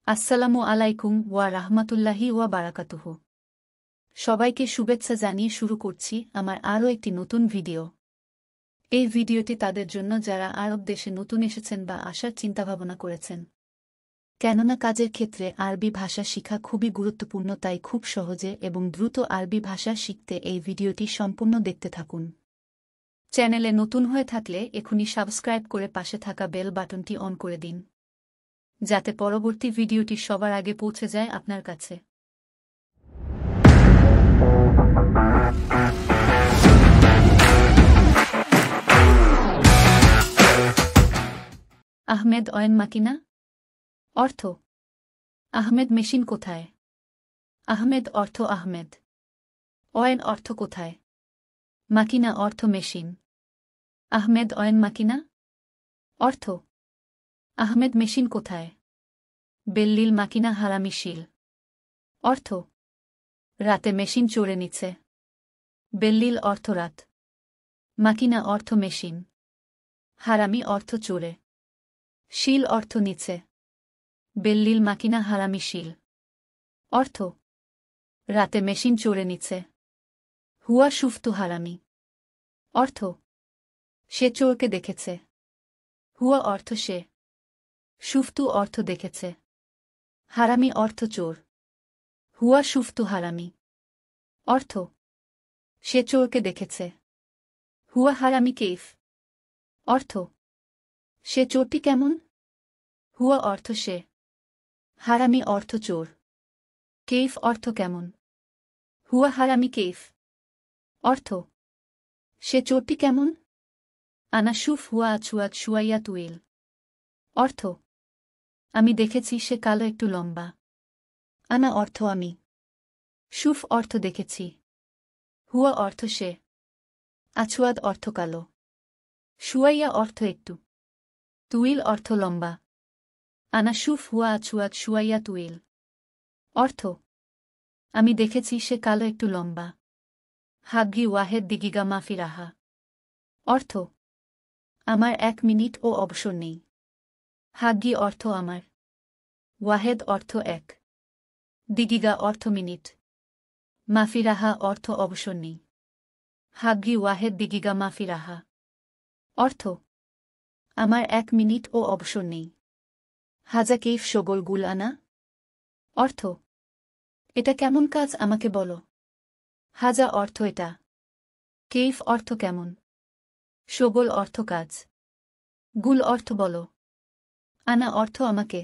আসসালামু আলাইকুম ওয়া রাহমাতুল্লাহি ওয়া বারাকাতুহু। সবাইকে শুভেচ্ছা জানিয়ে শুরু করছি আমার আরও একটি নতুন ভিডিও। এই ভিডিওটি তাদের জন্য যারা আরব দেশে নতুন এসেছেন বা আসার চিন্তাভাবনা করেছেন। কেননা কাজের ক্ষেত্রে আরবি ভাষা শিখা খুবই গুরুত্বপূর্ণ, তাই খুব সহজে এবং দ্রুত আরবি ভাষা শিখতে এই ভিডিওটি সম্পূর্ণ দেখতে থাকুন। চ্যানেলে নতুন হয়ে থাকলে এখনই সাবস্ক্রাইব করে পাশে থাকা বেল বাটনটি অন করে দিন, যাতে পরবর্তী ভিডিওটি সবার আগে পৌঁছে যায় আপনার কাছে। আহমেদ অয়েন মাকিনা। অর্থ: আহমেদ মেশিন কোথায়? আহমেদ অর্থ আহমেদ। অয়েন অর্থ কোথায়? মাকিনা অর্থ মেশিন। আহমেদ অয়েন মাকিনা অর্থ: আহমেদ মেশিন কোথায়? বেল্লিল মাকিনা হারামি শিল। অর্থ: রাতে মেশিন চড়ে নিচ্ছে। বেল্লিল অর্থ রাত। মাকিনা অর্থ মেশিন। হারামি অর্থ চোরে। শিল অর্থ নিচে। বেল্লিল মাকিনা হারামি শিল। অর্থ: রাতে মেশিন চড়ে নিচ্ছে। হুয়া শুফতু হারামি। অর্থ: সে চোরকে দেখেছে। হুয়া অর্থ সে। শুফতু অর্থ দেখেছে। হারামি অর্থ চোর। হুয়া শুফতু হারামি। অর্থ: সে চোরকে দেখেছে। হুয়া হারামি কেইফ। অর্থ: সে চোরটি কেমন? হুয়া অর্থ সে। হারামি অর্থ চোর। কেইফ অর্থ কেমন। হুয়া হারামি কেইফ। অর্থ: সে চোরটি কেমন? আনা শুফ হুয়া আছুয়াত শুয়াইয়া তুইল। অর্থ: আমি দেখেছি সে কালো একটু লম্বা। আনা অর্থ আমি। শুফ অর্থ দেখেছি। হুয়া অর্থ সে। আছুয়াদ অর্থ কালো। শুয়াইয়া অর্থ একটু। তুইল অর্থ লম্বা। আনা শুফ হুয়া আছুয়াদ শুয়াইয়া তুইল। অর্থ: আমি দেখেছি সে কালো একটু লম্বা। হাগ্গি ওয়াহেদ দিগিগা মাফি রাহা। অর্থ: আমার 1 মিনিট ও অবসর নেই। হাগ্গি অর্থ আমার। ওয়াহেদ অর্থ 1। দিগিগা অর্থ মিনিট। মাফি রাহা অর্থ অবসর নেই। হাগ্গি ওয়াহেদ দিগিগা মাফি রাহা। অর্থ: আমার 1 মিনিট ও অবসর নেই। হাজা কেইফ শগল গুল আনা। অর্থ: এটা কেমন কাজ আমাকে বলো। হাজা অর্থ এটা। কেইফ অর্থ কেমন। শগল অর্থ কাজ। গুল অর্থ বলো। আনা অর্থ আমাকে।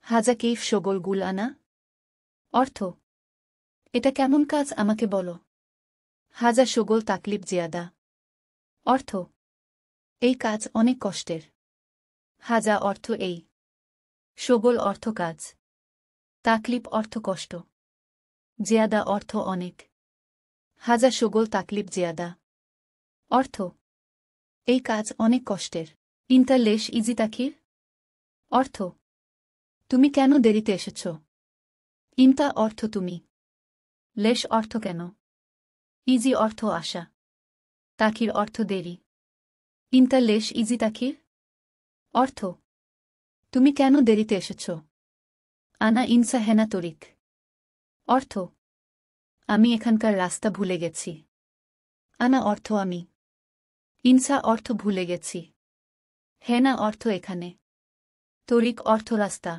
হাজা কেইফ শগল গুল আনা। অর্থ: এটা কেমন কাজ আমাকে বলো। হাজা শগল তাকলিব জিয়াদা। অর্থ: এই কাজ অনেক কষ্টের। হাজা অর্থ এই। শগল অর্থ কাজ। তাকলিব অর্থ কষ্ট। জিয়াদা অর্থ অনেক। হাজা শগল তাকলিব জিয়াদা। অর্থ: এই কাজ অনেক কষ্টের। ইন্তা লেশ ইজি তাকির। অর্থ: তুমি কেন দেরিতে এসেছ। ইন্তা অর্থ তুমি। লেশ অর্থ কেন। ইজি অর্থ আশা। তাকির অর্থ দেরি। ইন্তা লেশ ইজি তাকির। অর্থ: তুমি কেন দেরিতে এসেছ। আনা ইনসা হেনা তরিক। অর্থ: আমি এখানকার রাস্তা ভুলে গেছি। আনা অর্থ আমি। ইনসা অর্থ ভুলে গেছি। হেনা অর্থ এখানে। তরিক অর্থ রাস্তা।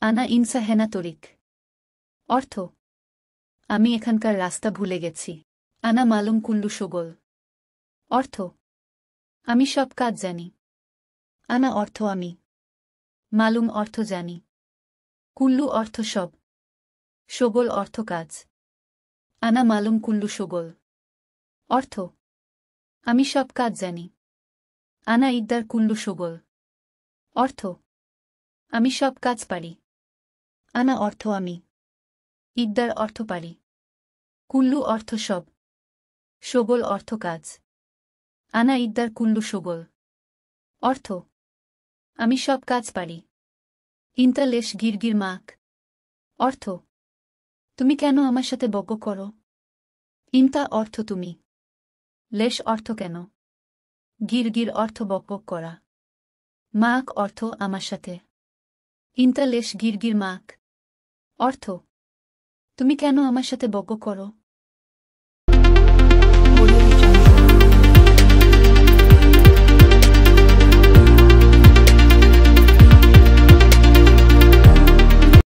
আনা ইনসা হেনা তরিক। অর্থ: আমি এখানকার রাস্তা ভুলে গেছি। আনা মালুম কুল্লু শগল। অর্থ: আমি সব কাজ জানি। আনা অর্থ আমি। মালুম অর্থ জানি। কুল্লু অর্থ সব। শগল অর্থ কাজ। আনা মালুম কুল্লু শগল। অর্থ: আমি সব কাজ জানি। আনা ইদ্দার কুল্লু শগল। অর্থ: আমি সব কাজ পারি। আনা অর্থ আমি। ইদ্দার অর্থ পারি। কুল্লু অর্থ সব। শগল অর্থ কাজ। আনা ইদ্দার কুল্লু শগল। অর্থ: আমি সব কাজ পারি। ইন্তা লেশ গিরগির মাক। অর্থ: তুমি কেন আমার সাথে বকবক করো। ইন্তা অর্থ তুমি। লেশ অর্থ কেন। গিরগির অর্থ বকবক করা। মাক অর্থ আমার সাথে। ইন্তালেশ গিরগির মাক। অর্থ তুমি কেন আমার সাথে বকবক করো?